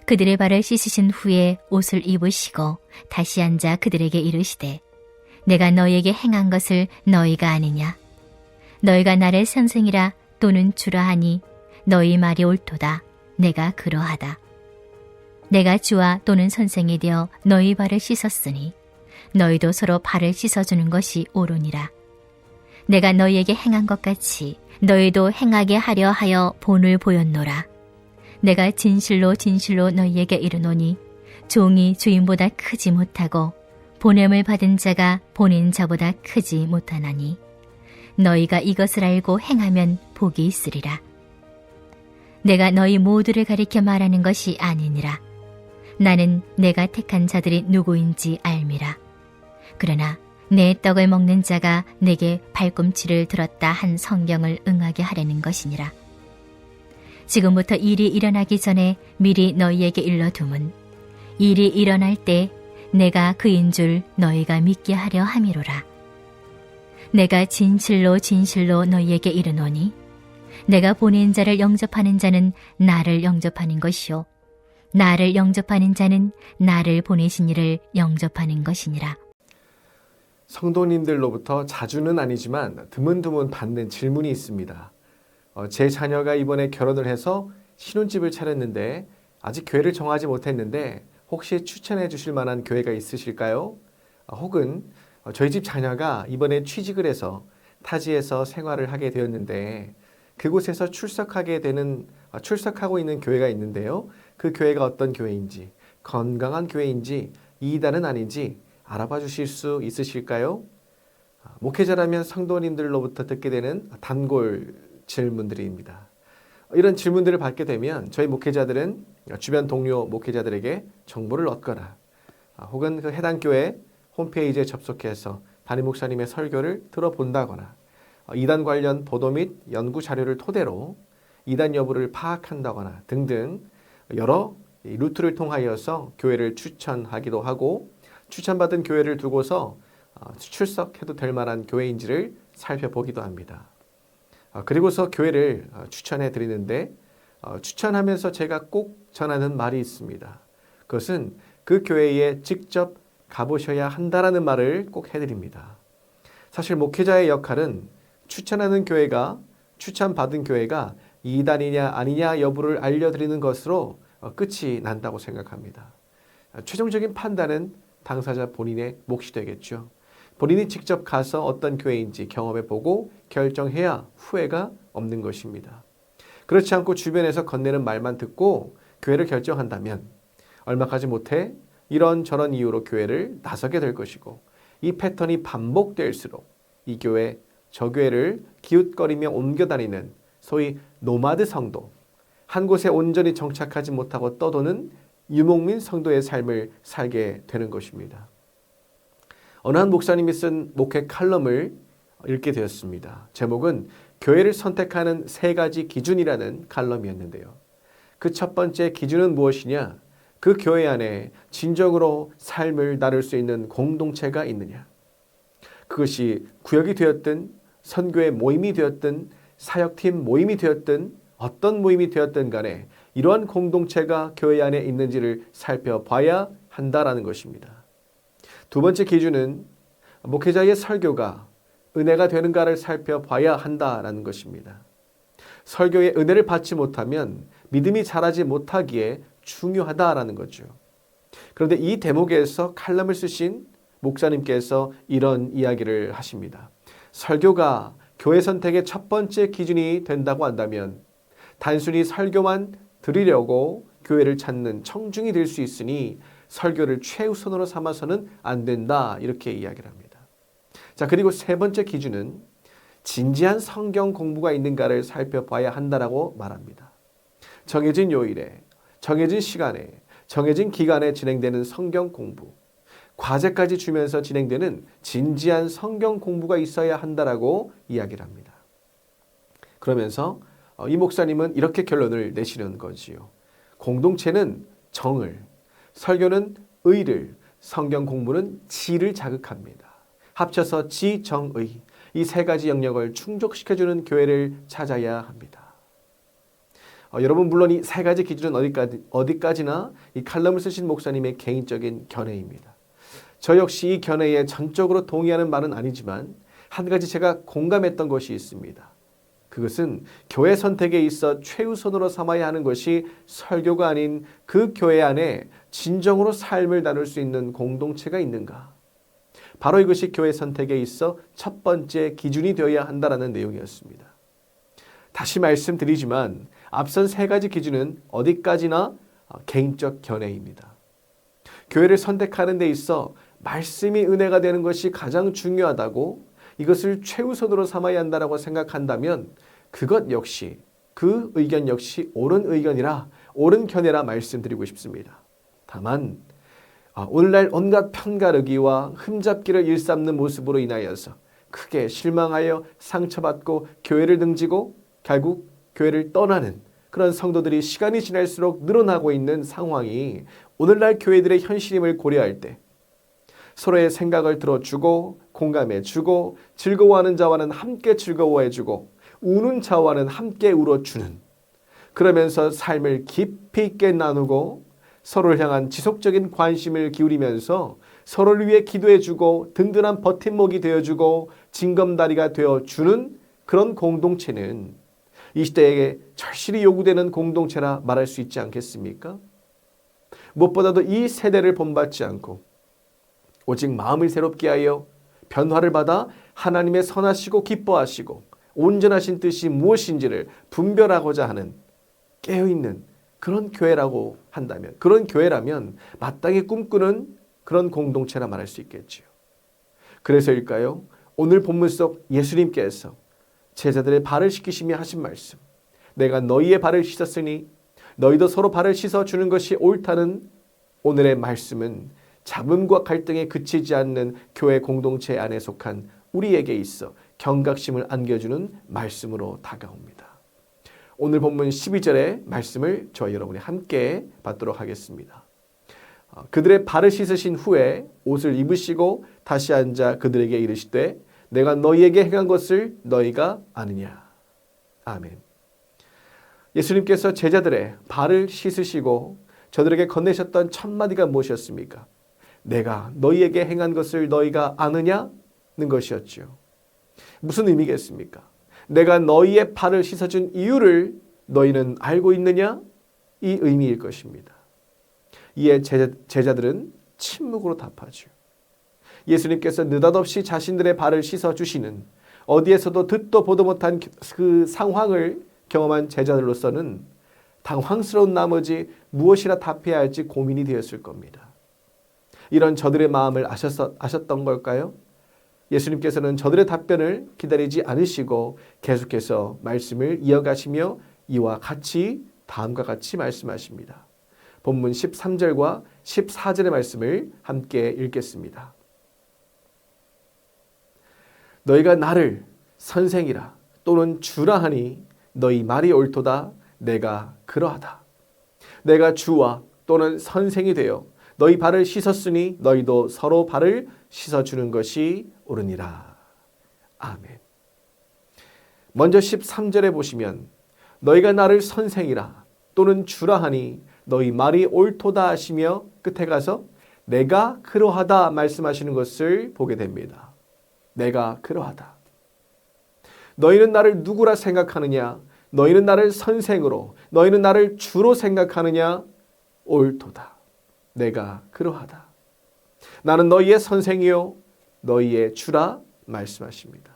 그들의 발을 씻으신 후에 옷을 입으시고 다시 앉아 그들에게 이르시되 내가 너희에게 행한 것을 너희가 아느냐? 너희가 나를 선생이라 또는 주라 하니 너희 말이 옳도다. 내가 그러하다. 내가 주와 또는 선생이 되어 너희 발을 씻었으니 너희도 서로 발을 씻어주는 것이 옳으니라. 내가 너희에게 행한 것 같이 너희도 행하게 하려 하여 본을 보였노라. 내가 진실로 진실로 너희에게 이르노니 종이 주인보다 크지 못하고 보냄을 받은 자가 보낸 자보다 크지 못하나니 너희가 이것을 알고 행하면 복이 있으리라. 내가 너희 모두를 가리켜 말하는 것이 아니니라. 나는 내가 택한 자들이 누구인지 알미라. 그러나 내 떡을 먹는 자가 내게 발꿈치를 들었다 한 성경을 응하게 하려는 것이니라. 지금부터 일이 일어나기 전에 미리 너희에게 일러둠은 일이 일어날 때 내가 그인 줄 너희가 믿게 하려 함이로라. 내가 진실로 진실로 너희에게 이르노니 내가 보낸 자를 영접하는 자는 나를 영접하는 것이요 나를 영접하는 자는 나를 보내신 이를 영접하는 것이니라. 성도님들로부터 자주는 아니지만 드문드문 받는 질문이 있습니다. 제 자녀가 이번에 결혼을 해서 신혼집을 차렸는데 아직 교회를 정하지 못했는데 혹시 추천해 주실 만한 교회가 있으실까요? 혹은 저희 집 자녀가 이번에 취직을 해서 타지에서 생활을 하게 되었는데 그곳에서 출석하고 있는 교회가 있는데요. 그 교회가 어떤 교회인지, 건강한 교회인지, 이단은 아닌지 알아봐 주실 수 있으실까요? 목회자라면 성도님들로부터 듣게 되는 단골 질문들입니다. 이런 질문들을 받게 되면 저희 목회자들은 주변 동료 목회자들에게 정보를 얻거나 혹은 그 해당 교회 홈페이지에 접속해서 담임 목사님의 설교를 들어본다거나 이단 관련 보도 및 연구 자료를 토대로 이단 여부를 파악한다거나 등등 여러 루트를 통하여서 교회를 추천하기도 하고 추천받은 교회를 두고서 출석해도 될 만한 교회인지를 살펴보기도 합니다. 그리고서 교회를 추천해 드리는데 추천하면서 제가 꼭 전하는 말이 있습니다. 그것은 그 교회에 직접 가보셔야 한다라는 말을 꼭 해드립니다. 사실 목회자의 역할은 추천받은 교회가 이단이냐 아니냐 여부를 알려드리는 것으로 끝이 난다고 생각합니다. 최종적인 판단은 당사자 본인의 몫이 되겠죠. 본인이 직접 가서 어떤 교회인지 경험해보고 결정해야 후회가 없는 것입니다. 그렇지 않고 주변에서 건네는 말만 듣고 교회를 결정한다면 얼마 가지 못해 이런저런 이유로 교회를 나서게 될 것이고 이 패턴이 반복될수록 이 교회, 저 교회를 기웃거리며 옮겨다니는 소위 노마드 성도, 한 곳에 온전히 정착하지 못하고 떠도는 유목민 성도의 삶을 살게 되는 것입니다. 어느 한 목사님이 쓴 목회 칼럼을 읽게 되었습니다. 제목은 교회를 선택하는 3가지 기준이라는 칼럼이었는데요. 그 첫 번째 기준은 무엇이냐? 그 교회 안에 진정으로 삶을 나눌 수 있는 공동체가 있느냐? 그것이 구역이 되었든 선교의 모임이 되었든 사역팀 모임이 되었든 어떤 모임이 되었든 간에 이러한 공동체가 교회 안에 있는지를 살펴봐야 한다라는 것입니다. 두 번째 기준은 목회자의 설교가 은혜가 되는가를 살펴봐야 한다라는 것입니다. 설교에 은혜를 받지 못하면 믿음이 자라지 못하기에 중요하다라는 거죠. 그런데 이 대목에서 칼럼을 쓰신 목사님께서 이런 이야기를 하십니다. 설교가 교회 선택의 첫 번째 기준이 된다고 한다면 단순히 설교만 드리려고 교회를 찾는 청중이 될 수 있으니 설교를 최우선으로 삼아서는 안 된다 이렇게 이야기를 합니다. 자, 그리고 세 번째 기준은 진지한 성경 공부가 있는가를 살펴봐야 한다라고 말합니다. 정해진 요일에, 정해진 시간에, 정해진 기간에 진행되는 성경 공부, 과제까지 주면서 진행되는 진지한 성경 공부가 있어야 한다라고 이야기를 합니다. 그러면서 이 목사님은 이렇게 결론을 내시는 거지요. 공동체는 정을, 설교는 의를, 성경 공부는 지를 자극합니다. 합쳐서 지, 정, 의, 이 3가지 영역을 충족시켜주는 교회를 찾아야 합니다. 여러분 물론 이 3가지 기준은 어디까지나 이 칼럼을 쓰신 목사님의 개인적인 견해입니다. 저 역시 이 견해에 전적으로 동의하는 말은 아니지만 한 가지 제가 공감했던 것이 있습니다. 그것은 교회 선택에 있어 최우선으로 삼아야 하는 것이 설교가 아닌 그 교회 안에 진정으로 삶을 나눌 수 있는 공동체가 있는가. 바로 이것이 교회 선택에 있어 첫 번째 기준이 되어야 한다는 내용이었습니다. 다시 말씀드리지만 앞선 3가지 기준은 어디까지나 개인적 견해입니다. 교회를 선택하는 데 있어 말씀이 은혜가 되는 것이 가장 중요하다고 이것을 최우선으로 삼아야 한다고 생각한다면 그것 역시 그 의견 역시 옳은 의견이라 옳은 견해라 말씀드리고 싶습니다. 다만 오늘날 온갖 편가르기와 흠잡기를 일삼는 모습으로 인하여서 크게 실망하여 상처받고 교회를 등지고 결국 교회를 떠나는 그런 성도들이 시간이 지날수록 늘어나고 있는 상황이 오늘날 교회들의 현실임을 고려할 때 서로의 생각을 들어주고 공감해주고 즐거워하는 자와는 함께 즐거워해주고 우는 자와는 함께 울어주는 그러면서 삶을 깊이 있게 나누고 서로를 향한 지속적인 관심을 기울이면서 서로를 위해 기도해주고 든든한 버팀목이 되어주고 징검다리가 되어주는 그런 공동체는 이 시대에 절실히 요구되는 공동체라 말할 수 있지 않겠습니까? 무엇보다도 이 세대를 본받지 않고 오직 마음을 새롭게 하여 변화를 받아 하나님의 선하시고 기뻐하시고 온전하신 뜻이 무엇인지를 분별하고자 하는 깨어있는 그런 교회라고 한다면, 그런 교회라면 마땅히 꿈꾸는 그런 공동체라 말할 수 있겠지요. 그래서일까요? 오늘 본문 속 예수님께서 제자들의 발을 씻기시며 하신 말씀, 내가 너희의 발을 씻었으니 너희도 서로 발을 씻어주는 것이 옳다는 오늘의 말씀은 잡음과 갈등에 그치지 않는 교회 공동체 안에 속한 우리에게 있어 경각심을 안겨주는 말씀으로 다가옵니다. 오늘 본문 12절의 말씀을 저희 여러분이 함께 받도록 하겠습니다. 그들의 발을 씻으신 후에 옷을 입으시고 다시 앉아 그들에게 이르시되 내가 너희에게 행한 것을 너희가 아느냐. 아멘. 예수님께서 제자들의 발을 씻으시고 저들에게 건네셨던 첫 마디가 무엇이었습니까? 내가 너희에게 행한 것을 너희가 아느냐는 것이었죠. 무슨 의미겠습니까? 내가 너희의 발을 씻어준 이유를 너희는 알고 있느냐? 이 의미일 것입니다. 이에 제자들은 침묵으로 답하죠. 예수님께서 느닷없이 자신들의 발을 씻어주시는 어디에서도 듣도 보도 못한 그 상황을 경험한 제자들로서는 당황스러운 나머지 무엇이라 답해야 할지 고민이 되었을 겁니다. 이런 저들의 마음을 아셨던 걸까요? 예수님께서는 저들의 답변을 기다리지 않으시고 계속해서 말씀을 이어가시며 이와 같이 다음과 같이 말씀하십니다. 본문 13절과 14절의 말씀을 함께 읽겠습니다. 너희가 나를 선생이라 또는 주라 하니 너희 말이 옳도다. 내가 그러하다. 내가 주와 또는 선생이 되어 너희 발을 씻었으니 너희도 서로 발을 씻어주는 것이 옳으니라. 아멘. 먼저 13절에 보시면 너희가 나를 선생이라 또는 주라 하니 너희 말이 옳도다 하시며 끝에 가서 내가 그러하다 말씀하시는 것을 보게 됩니다. 내가 그러하다. 너희는 나를 누구라 생각하느냐? 너희는 나를 선생으로, 너희는 나를 주로 생각하느냐? 옳도다. 내가 그러하다. 나는 너희의 선생이요 너희의 주라 말씀하십니다.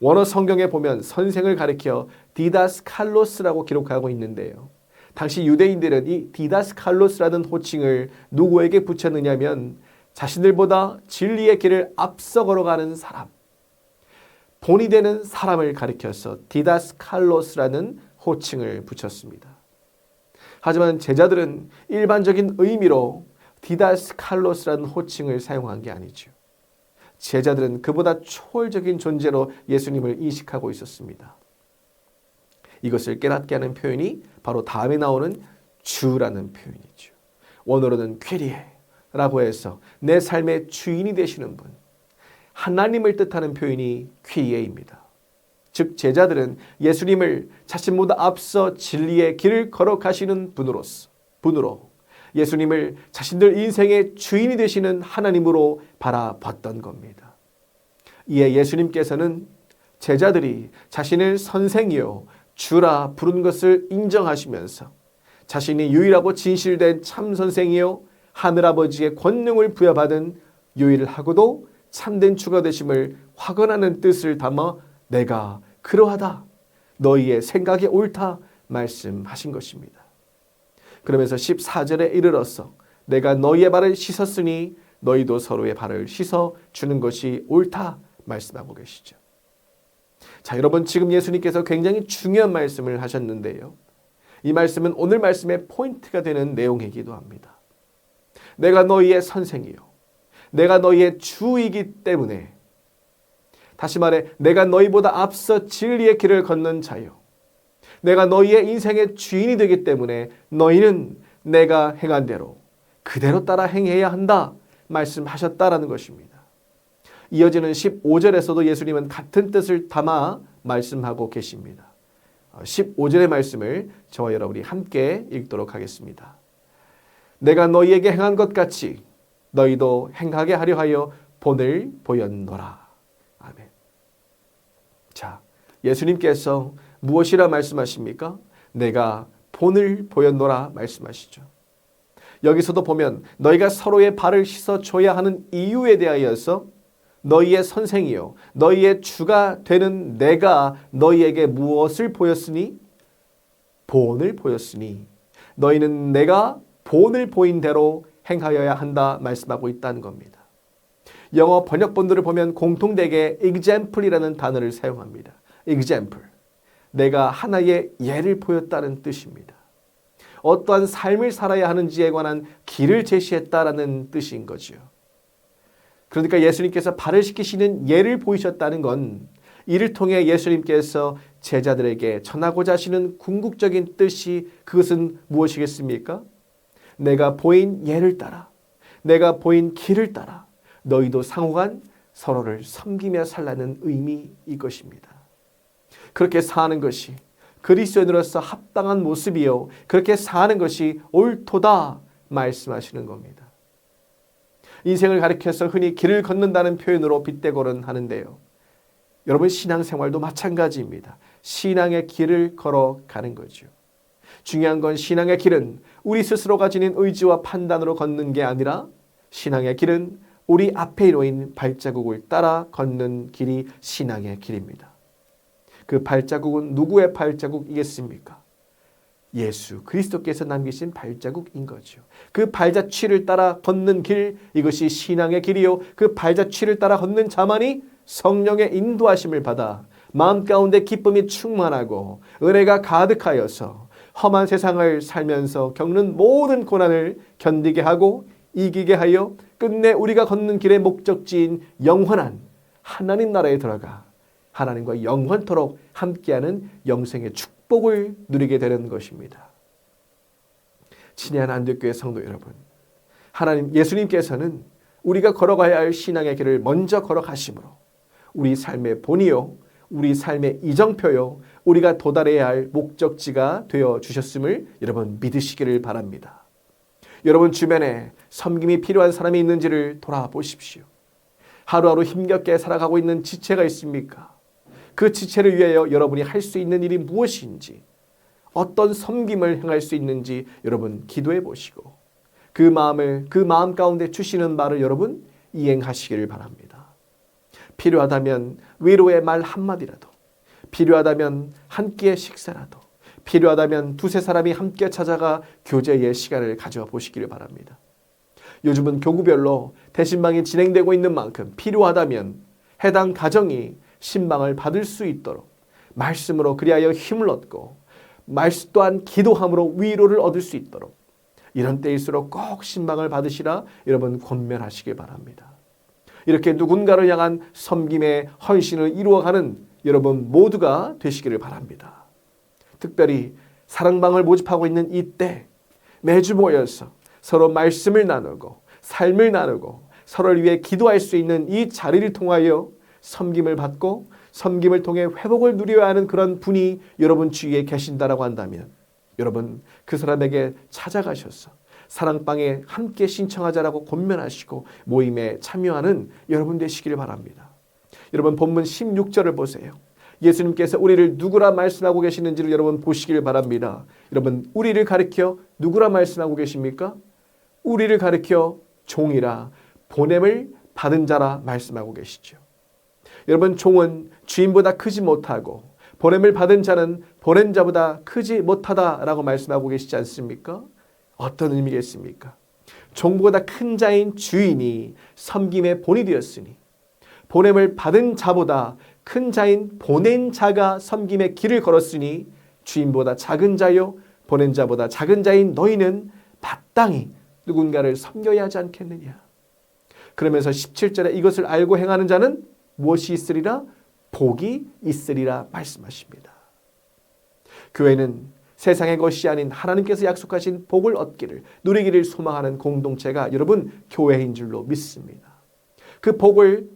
원어 성경에 보면 선생을 가리켜 디다스칼로스라고 기록하고 있는데요. 당시 유대인들은 이 디다스칼로스라는 호칭을 누구에게 붙였느냐면 자신들보다 진리의 길을 앞서 걸어가는 사람, 본이 되는 사람을 가리켜서 디다스칼로스라는 호칭을 붙였습니다. 하지만 제자들은 일반적인 의미로 디다스칼로스라는 호칭을 사용한 게 아니죠. 제자들은 그보다 초월적인 존재로 예수님을 인식하고 있었습니다. 이것을 깨닫게 하는 표현이 바로 다음에 나오는 주라는 표현이죠. 원어로는 퀴리에라고 해서 내 삶의 주인이 되시는 분, 하나님을 뜻하는 표현이 퀴리에입니다. 즉 제자들은 예수님을 자신보다 앞서 진리의 길을 걸어가시는 분으로 예수님을 자신들 인생의 주인이 되시는 하나님으로 바라봤던 겁니다. 이에 예수님께서는 제자들이 자신을 선생이요 주라 부른 것을 인정하시면서 자신이 유일하고 진실된 참 선생이요 하늘아버지의 권능을 부여받은 유일하고도 참된 주가 되심을 확언하는 뜻을 담아 내가 그러하다. 너희의 생각이 옳다. 말씀하신 것입니다. 그러면서 14절에 이르러서 내가 너희의 발을 씻었으니 너희도 서로의 발을 씻어 주는 것이 옳다. 말씀하고 계시죠. 자, 여러분 지금 예수님께서 굉장히 중요한 말씀을 하셨는데요. 이 말씀은 오늘 말씀의 포인트가 되는 내용이기도 합니다. 내가 너희의 선생이요. 내가 너희의 주이기 때문에 다시 말해 내가 너희보다 앞서 진리의 길을 걷는 자요. 내가 너희의 인생의 주인이 되기 때문에 너희는 내가 행한 대로 그대로 따라 행해야 한다 말씀하셨다라는 것입니다. 이어지는 15절에서도 예수님은 같은 뜻을 담아 말씀하고 계십니다. 15절의 말씀을 저와 여러분이 함께 읽도록 하겠습니다. 내가 너희에게 행한 것 같이 너희도 행하게 하려 하여 본을 보였노라. 아멘. 자, 예수님께서 무엇이라 말씀하십니까? 내가 본을 보였노라 말씀하시죠. 여기서도 보면 너희가 서로의 발을 씻어줘야 하는 이유에 대하여서 너희의 선생이요 너희의 주가 되는 내가 너희에게 무엇을 보였으니? 본을 보였으니 너희는 내가 본을 보인 대로 행하여야 한다 말씀하고 있다는 겁니다. 영어 번역본들을 보면 공통되게 example이라는 단어를 사용합니다. example. 내가 하나의 예를 보였다는 뜻입니다. 어떠한 삶을 살아야 하는지에 관한 길을 제시했다라는 뜻인 거지요. 그러니까 예수님께서 발을 씻기시는 예를 보이셨다는 건 이를 통해 예수님께서 제자들에게 전하고자 하시는 궁극적인 뜻이 그것은 무엇이겠습니까? 내가 보인 예를 따라, 내가 보인 길을 따라 너희도 상호간 서로를 섬기며 살라는 의미 이것입니다. 그렇게 사는 것이 그리스도인으로서 합당한 모습이요. 그렇게 사는 것이 옳도다 말씀하시는 겁니다. 인생을 가리켜서 흔히 길을 걷는다는 표현으로 빗대고는 하는데요. 여러분 신앙생활도 마찬가지입니다. 신앙의 길을 걸어가는 거죠. 중요한 건 신앙의 길은 우리 스스로가 지닌 의지와 판단으로 걷는 게 아니라 신앙의 길은 우리 앞에 놓인 발자국을 따라 걷는 길이 신앙의 길입니다. 그 발자국은 누구의 발자국이겠습니까? 예수 그리스도께서 남기신 발자국인 거죠. 그 발자취를 따라 걷는 길, 이것이 신앙의 길이요. 그 발자취를 따라 걷는 자만이 성령의 인도하심을 받아 마음 가운데 기쁨이 충만하고 은혜가 가득하여서 험한 세상을 살면서 겪는 모든 고난을 견디게 하고 이기게 하여 끝내 우리가 걷는 길의 목적지인 영원한 하나님 나라에 들어가 하나님과 영원토록 함께하는 영생의 축복을 누리게 되는 것입니다. 친애하는 안동교회 성도 여러분, 하나님 예수님께서는 우리가 걸어가야 할 신앙의 길을 먼저 걸어가심으로 우리 삶의 본이요, 우리 삶의 이정표요, 우리가 도달해야 할 목적지가 되어 주셨음을 여러분 믿으시기를 바랍니다. 여러분 주변에 섬김이 필요한 사람이 있는지를 돌아보십시오. 하루하루 힘겹게 살아가고 있는 지체가 있습니까? 그 지체를 위하여 여러분이 할 수 있는 일이 무엇인지, 어떤 섬김을 행할 수 있는지 여러분 기도해 보시고 그 마음 가운데 주시는 말을 여러분 이행하시기를 바랍니다. 필요하다면 위로의 말 한마디라도, 필요하다면 한 끼의 식사라도, 필요하다면 두세 사람이 함께 찾아가 교제의 시간을 가져보시기를 바랍니다. 요즘은 교구별로 대신방이 진행되고 있는 만큼 필요하다면 해당 가정이 신방을 받을 수 있도록 말씀으로 그리하여 힘을 얻고 말씀 또한 기도함으로 위로를 얻을 수 있도록 이런 때일수록 꼭 신방을 받으시라 여러분 권면하시기 바랍니다. 이렇게 누군가를 향한 섬김의 헌신을 이루어가는 여러분 모두가 되시기를 바랍니다. 특별히 사랑방을 모집하고 있는 이때 매주 모여서 서로 말씀을 나누고 삶을 나누고 서로를 위해 기도할 수 있는 이 자리를 통하여 섬김을 받고 섬김을 통해 회복을 누려야 하는 그런 분이 여러분 주위에 계신다라고 한다면 여러분 그 사람에게 찾아가셔서 사랑방에 함께 신청하자라고 권면하시고 모임에 참여하는 여러분 되시기를 바랍니다. 여러분 본문 16절을 보세요. 예수님께서 우리를 누구라 말씀하고 계시는지를 여러분 보시길 바랍니다. 여러분 우리를 가리켜 누구라 말씀하고 계십니까? 우리를 가리켜 종이라 보냄을 받은 자라 말씀하고 계시죠. 여러분 종은 주인보다 크지 못하고 보냄을 받은 자는 보낸 자보다 크지 못하다라고 말씀하고 계시지 않습니까? 어떤 의미겠습니까? 종보다 큰 자인 주인이 섬김의 본이 되었으니 보냄을 받은 자보다 큰 자인 보낸 자가 섬김의 길을 걸었으니 주인보다 작은 자요 보낸 자보다 작은 자인 너희는 마땅히 누군가를 섬겨야 하지 않겠느냐. 그러면서 17절에 이것을 알고 행하는 자는 무엇이 있으리라? 복이 있으리라 말씀하십니다. 교회는 세상의 것이 아닌 하나님께서 약속하신 복을 얻기를 누리기를 소망하는 공동체가 여러분 교회인 줄로 믿습니다. 그 복을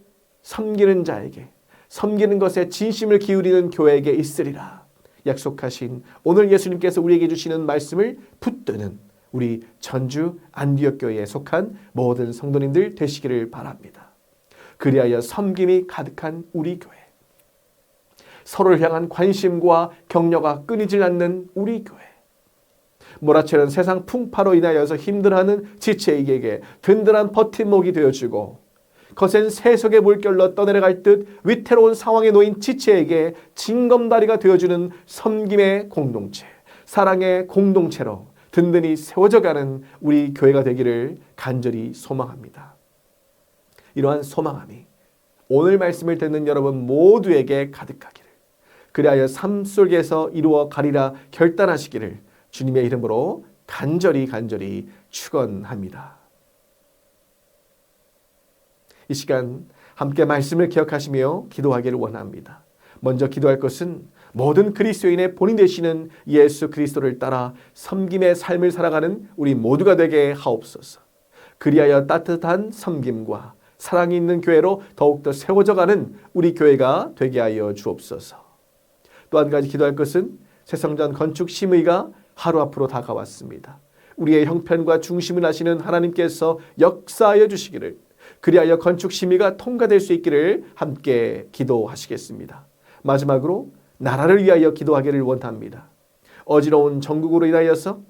섬기는 자에게 섬기는 것에 진심을 기울이는 교회에게 있으리라 약속하신 오늘 예수님께서 우리에게 주시는 말씀을 붙드는 우리 전주 안디옥 교회에 속한 모든 성도님들 되시기를 바랍니다. 그리하여 섬김이 가득한 우리 교회, 서로를 향한 관심과 격려가 끊이질 않는 우리 교회, 몰아치는 세상 풍파로 인하여서 힘들어하는 지체에게 든든한 버팀목이 되어주고 거센 세속의 물결로 떠내려갈 듯 위태로운 상황에 놓인 지체에게 징검다리가 되어주는 섬김의 공동체, 사랑의 공동체로 든든히 세워져가는 우리 교회가 되기를 간절히 소망합니다. 이러한 소망함이 오늘 말씀을 듣는 여러분 모두에게 가득하기를, 그리하여 삶 속에서 이루어 가리라 결단하시기를 주님의 이름으로 간절히 축원합니다. 이 시간 함께 말씀을 기억하시며 기도하기를 원합니다. 먼저 기도할 것은 모든 그리스도인의 본인 되시는 예수 그리스도를 따라 섬김의 삶을 살아가는 우리 모두가 되게 하옵소서. 그리하여 따뜻한 섬김과 사랑이 있는 교회로 더욱더 세워져가는 우리 교회가 되게 하여 주옵소서. 또 한 가지 기도할 것은 새성전 건축 심의가 하루 앞으로 다가왔습니다. 우리의 형편과 중심을 아시는 하나님께서 역사하여 주시기를, 그리하여 건축 심의가 통과될 수 있기를 함께 기도하시겠습니다. 마지막으로 나라를 위하여 기도하기를 원합니다. 어지러운 정국으로 인하여서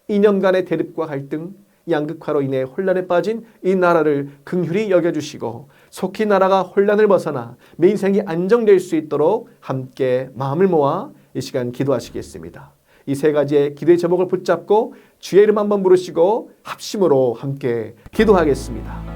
2년간의 대립과 갈등, 양극화로 인해 혼란에 빠진 이 나라를 긍휼히 여겨주시고 속히 나라가 혼란을 벗어나 민생이 안정될 수 있도록 함께 마음을 모아 이 시간 기도하시겠습니다. 이 세 가지의 기도의 제목을 붙잡고 주의 이름 한번 부르시고 합심으로 함께 기도하겠습니다.